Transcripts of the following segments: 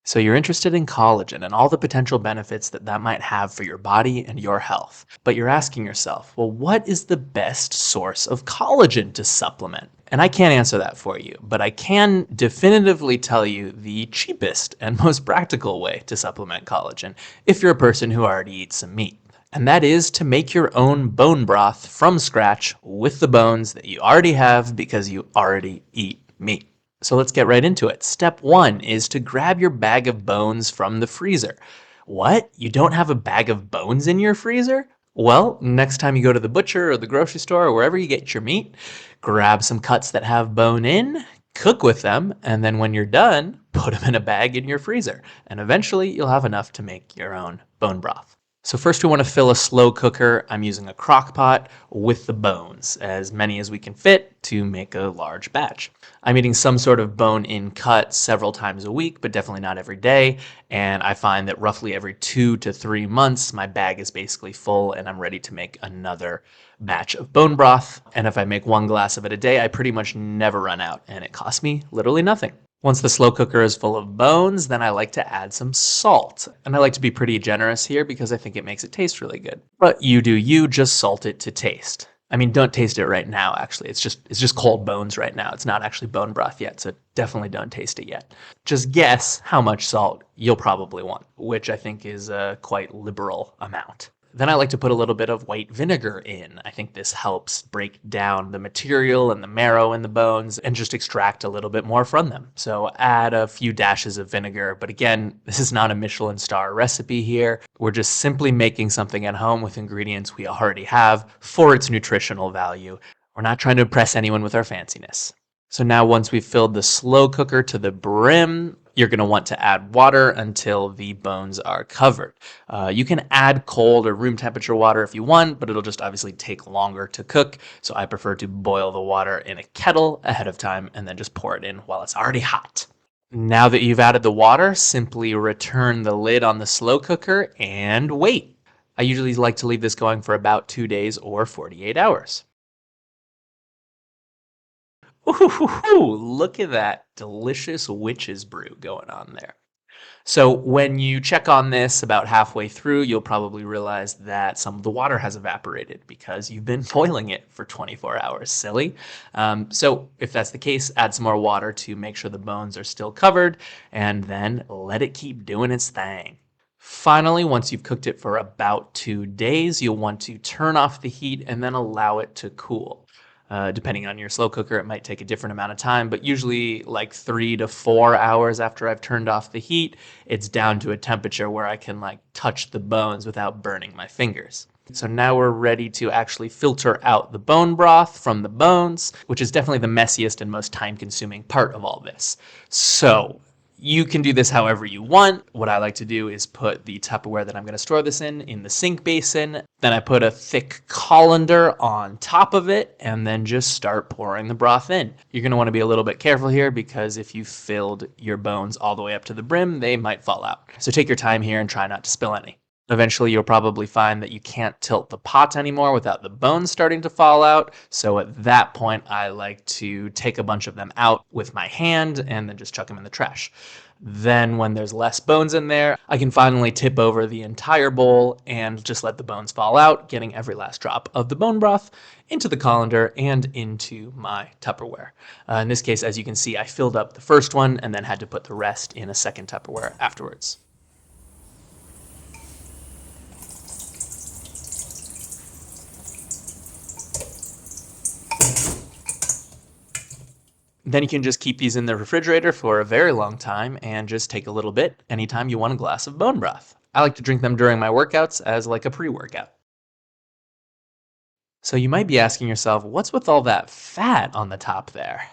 So you're interested in collagen and all the potential benefits that that might have for your body and your health. But you're asking yourself, well, what is the best source of collagen to supplement? And I can't answer that for you, but I can definitively tell you the cheapest and most practical way to supplement collagen if you're a person who already eats some meat. And that is to make your own bone broth from scratch with the bones that you already have because you already eat meat. So let's get right into it. Step one is to grab your bag of bones from the freezer. What? You don't have a bag of bones in your freezer? Well, next time you go to the butcher or the grocery store or wherever you get your meat, grab some cuts that have bone in, cook with them, and then when you're done, put them in a bag in your freezer. And eventually you'll have enough to make your own bone broth. So first we want to fill a slow cooker. I'm using a crock pot with the bones, as many as we can fit to make a large batch. I'm eating some sort of bone-in cut several times a week, but definitely not every day. And I find that roughly every 2 to 3 months, my bag is basically full and I'm ready to make another batch of bone broth. And if I make one glass of it a day, I pretty much never run out and it costs me literally nothing. Once the slow cooker is full of bones, then I like to add some salt. And I like to be pretty generous here because I think it makes it taste really good. But you do you, just salt it to taste. I mean, don't taste it right now, actually. It's just cold bones right now. It's not actually bone broth yet, so definitely don't taste it yet. Just guess how much salt you'll probably want, which I think is a quite liberal amount. Then I like to put a little bit of white vinegar in. I think this helps break down the material and the marrow in the bones and just extract a little bit more from them. So add a few dashes of vinegar. But again, this is not a Michelin star recipe here. We're just simply making something at home with ingredients we already have for its nutritional value. We're not trying to impress anyone with our fanciness. So now once we've filled the slow cooker to the brim, you're going to want to add water until the bones are covered. You can add cold or room temperature water if you want, but it'll just obviously take longer to cook. So I prefer to boil the water in a kettle ahead of time and then just pour it in while it's already hot. Now that you've added the water, simply return the lid on the slow cooker and wait. I usually like to leave this going for about 2 days or 48 hours. Ooh, look at that delicious witch's brew going on there. So when you check on this about halfway through, you'll probably realize that some of the water has evaporated because you've been boiling it for 24 hours, silly. So if that's the case, add some more water to make sure the bones are still covered, and then let it keep doing its thing. Finally, once you've cooked it for about 2 days, you'll want to turn off the heat and then allow it to cool. Depending on your slow cooker, it might take a different amount of time, but usually like 3 to 4 hours after I've turned off the heat, it's down to a temperature where I can like touch the bones without burning my fingers. So now we're ready to actually filter out the bone broth from the bones, which is definitely the messiest and most time-consuming part of all this. So you can do this however you want. What I like to do is put the Tupperware that I'm going to store this in the sink basin. Then I put a thick colander on top of it and then just start pouring the broth in. You're going to want to be a little bit careful here because if you filled your bones all the way up to the brim, they might fall out. So take your time here and try not to spill any. Eventually, you'll probably find that you can't tilt the pot anymore without the bones starting to fall out. So at that point, I like to take a bunch of them out with my hand and then just chuck them in the trash. Then when there's less bones in there, I can finally tip over the entire bowl and just let the bones fall out, getting every last drop of the bone broth into the colander and into my Tupperware. In this case, as you can see, I filled up the first one and then had to put the rest in a second Tupperware afterwards. Then you can just keep these in the refrigerator for a very long time and just take a little bit anytime you want a glass of bone broth. I like to drink them during my workouts as like a pre-workout. So you might be asking yourself, what's with all that fat on the top there?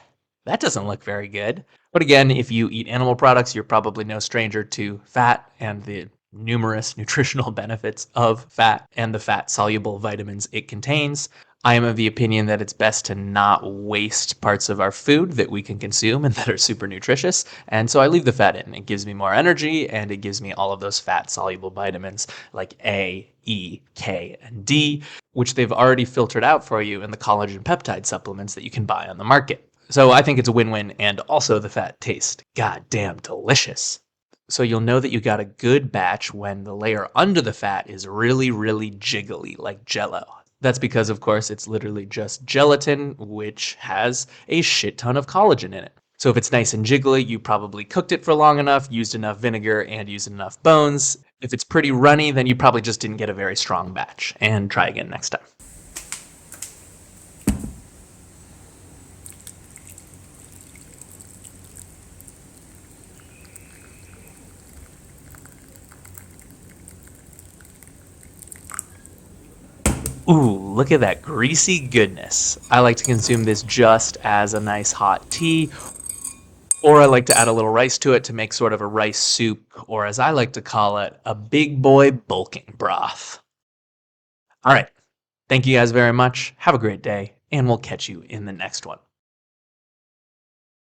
That doesn't look very good. But again, if you eat animal products, you're probably no stranger to fat and the numerous nutritional benefits of fat and the fat-soluble vitamins it contains. I am of the opinion that it's best to not waste parts of our food that we can consume and that are super nutritious. And so I leave the fat in. It gives me more energy and it gives me all of those fat-soluble vitamins like A, E, K, and D, which they've already filtered out for you in the collagen peptide supplements that you can buy on the market. So I think it's a win-win, and also the fat tastes goddamn delicious. So you'll know that you got a good batch when the layer under the fat is really, really jiggly, like jello. That's because, of course, it's literally just gelatin, which has a shit ton of collagen in it. So if it's nice and jiggly, you probably cooked it for long enough, used enough vinegar, and used enough bones. If it's pretty runny, then you probably just didn't get a very strong batch. And try again next time. Ooh, look at that greasy goodness. I like to consume this just as a nice hot tea, or I like to add a little rice to it to make sort of a rice soup, or as I like to call it, a big boy bulking broth. All right. Thank you guys very much. Have a great day, and we'll catch you in the next one.